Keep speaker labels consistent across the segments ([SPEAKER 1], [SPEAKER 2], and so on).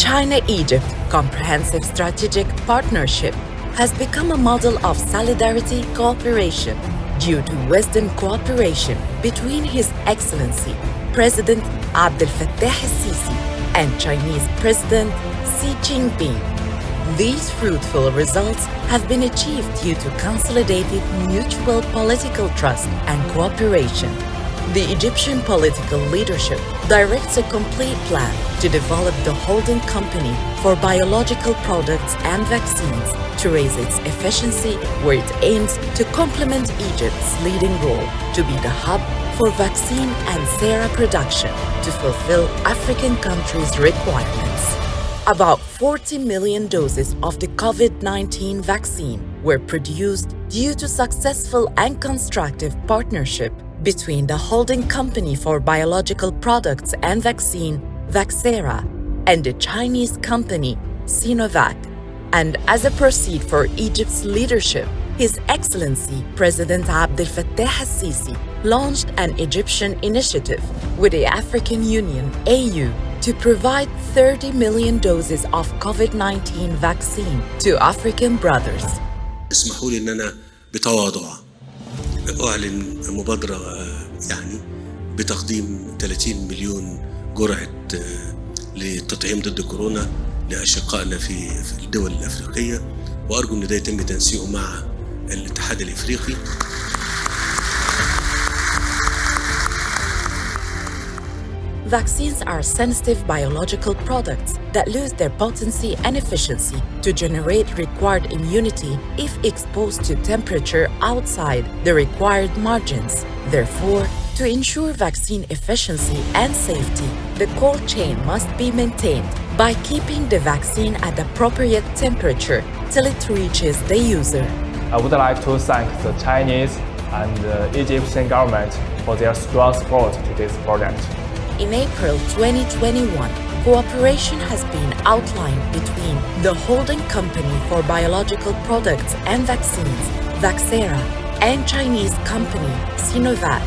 [SPEAKER 1] China-Egypt Comprehensive Strategic Partnership has become a model of solidarity cooperation due to wisdom cooperation between His Excellency President Abdel Fattah el-Sisi and Chinese President Xi Jinping. These fruitful results have been achieved due to consolidated mutual political trust and cooperation. The Egyptian political leadership directs a complete plan to develop the holding company for biological products and vaccines to raise its efficiency, where it aims to complement Egypt's leading role to be the hub for vaccine and sera production to fulfill African countries' requirements. About 40 million doses of the COVID-19 vaccine were produced due to successful and constructive partnership between the holding company for biological products and vaccine, Vacsera, and the Chinese company, Sinovac. And as a proceed for Egypt's leadership, His Excellency President Abdel Fattah el-Sisi launched an Egyptian initiative with the African Union, AU, to provide 30 million doses of COVID-19 vaccine to African brothers.
[SPEAKER 2] اسمحوا لي ان انا بتواضع اعلن مبادرة بتقديم 30 مليون جرعة للتطعيم ضد كورونا لأشقائنا في الدول الأفريقية، وأرجو أن ده يتم تنسيقه مع الاتحاد الإفريقي.
[SPEAKER 1] Vaccines are sensitive biological products that lose their potency and efficiency to generate required immunity if exposed to temperature outside the required margins. Therefore, to ensure vaccine efficiency and safety, the cold chain must be maintained by keeping the vaccine at the appropriate temperature till it reaches the user.
[SPEAKER 3] I would like to thank the Chinese and Egyptian government for their strong support to this project.
[SPEAKER 1] In April 2021, cooperation has been outlined between the holding company for biological products and vaccines, Vacsera, and Chinese company, Sinovac,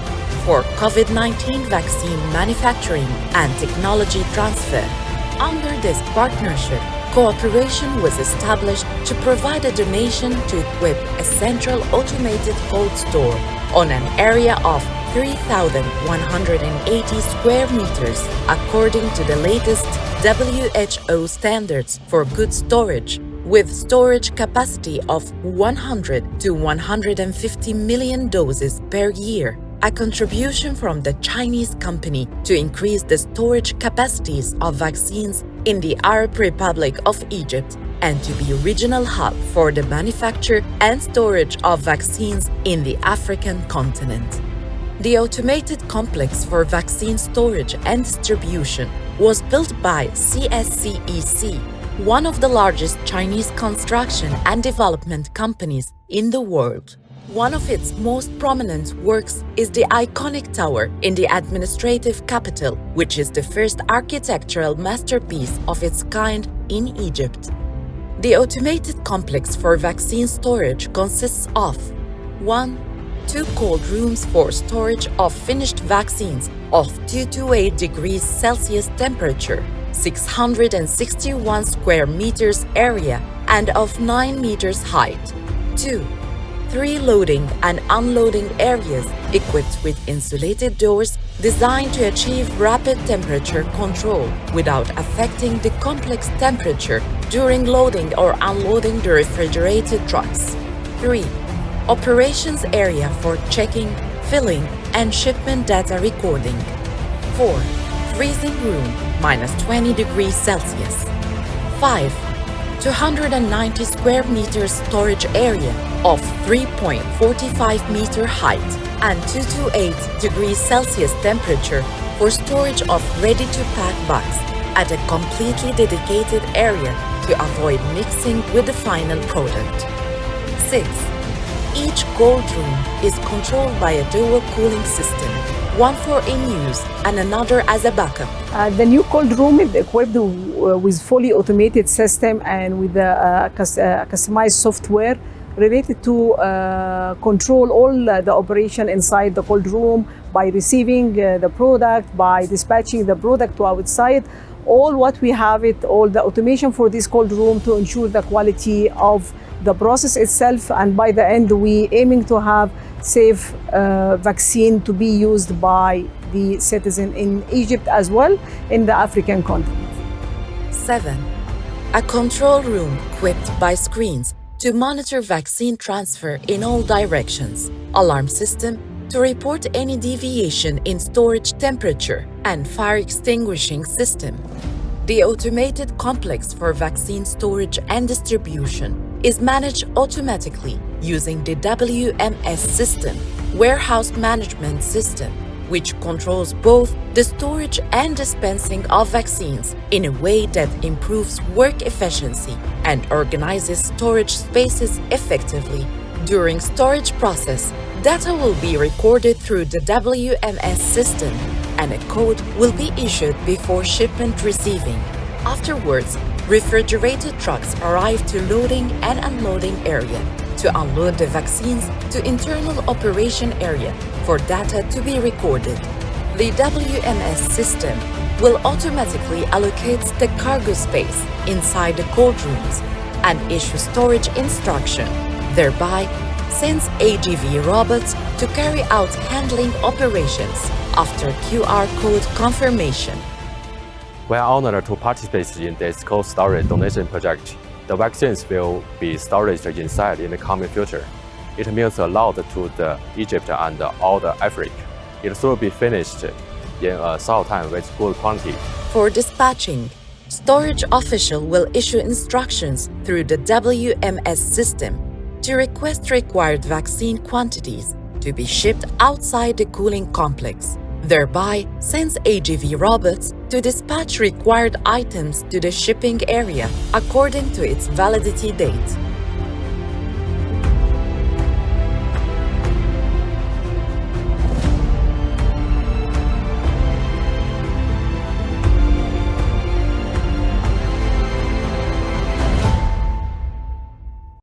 [SPEAKER 1] for COVID-19 vaccine manufacturing and technology transfer. Under this partnership, cooperation was established to provide a donation to equip a central automated cold store on an area of 3,180 square meters according to the latest WHO standards for good storage, with storage capacity of 100 to 150 million doses per year, a contribution from the Chinese company to increase the storage capacities of vaccines in the Arab Republic of Egypt and to be a regional hub for the manufacture and storage of vaccines in the African continent. The automated complex for vaccine storage and distribution was built by CSCEC, one of the largest Chinese construction and development companies in the world. One of its most prominent works is the iconic tower in the administrative capital, which is the first architectural masterpiece of its kind in Egypt. The automated complex for vaccine storage consists of 2 cold rooms for storage of finished vaccines of 2 to 8 degrees Celsius temperature, 661 square meters area, and of 9 meters height. 2. 3 loading and unloading areas equipped with insulated doors designed to achieve rapid temperature control without affecting the complex temperature during loading or unloading the refrigerated trucks. 3. Operations area for checking, filling, and shipment data recording. 4. Freezing room, -20 degrees Celsius. 5. 290 square meters storage area of 3.45 meter height and 2 to 8 degrees Celsius temperature for storage of ready-to-pack bags at a completely dedicated area to avoid mixing with the final product. 6. Each cold room is controlled by a dual cooling system, one for in-use and another as a backup.
[SPEAKER 4] The new cold room is equipped with fully automated system and with a customized software related to control all the operation inside the cold room by receiving the product, by dispatching the product to outside. all what we have all the automation for this cold room to ensure the quality of the process itself, and by the end we aiming to have safe vaccine to be used by the citizen in Egypt as well in the African continent.
[SPEAKER 1] 7. A control room equipped by screens to monitor vaccine transfer in all directions, alarm system to report any deviation in storage temperature, and fire extinguishing system. The automated complex for vaccine storage and distribution is managed automatically using the WMS system, warehouse management system, which controls both the storage and dispensing of vaccines in a way that improves work efficiency and organizes storage spaces effectively. During storage process, data will be recorded through the WMS system and a code will be issued before shipment receiving. Afterwards, refrigerated trucks arrive to loading and unloading area to unload the vaccines to internal operation area for data to be recorded. The WMS system will automatically allocate the cargo space inside the cold rooms and issue storage instruction, thereby sends AGV robots to carry out handling operations after QR code confirmation.
[SPEAKER 3] We are honored to participate in this cold storage donation project. The vaccines will be stored inside in the coming future. It means a lot to the Egypt and all the Africa. It will be finished in a short time with good quantity.
[SPEAKER 1] For dispatching, storage official will issue instructions through the WMS system to request required vaccine quantities to be shipped outside the cooling complex, thereby sends AGV robots to dispatch required items to the shipping area according to its validity date.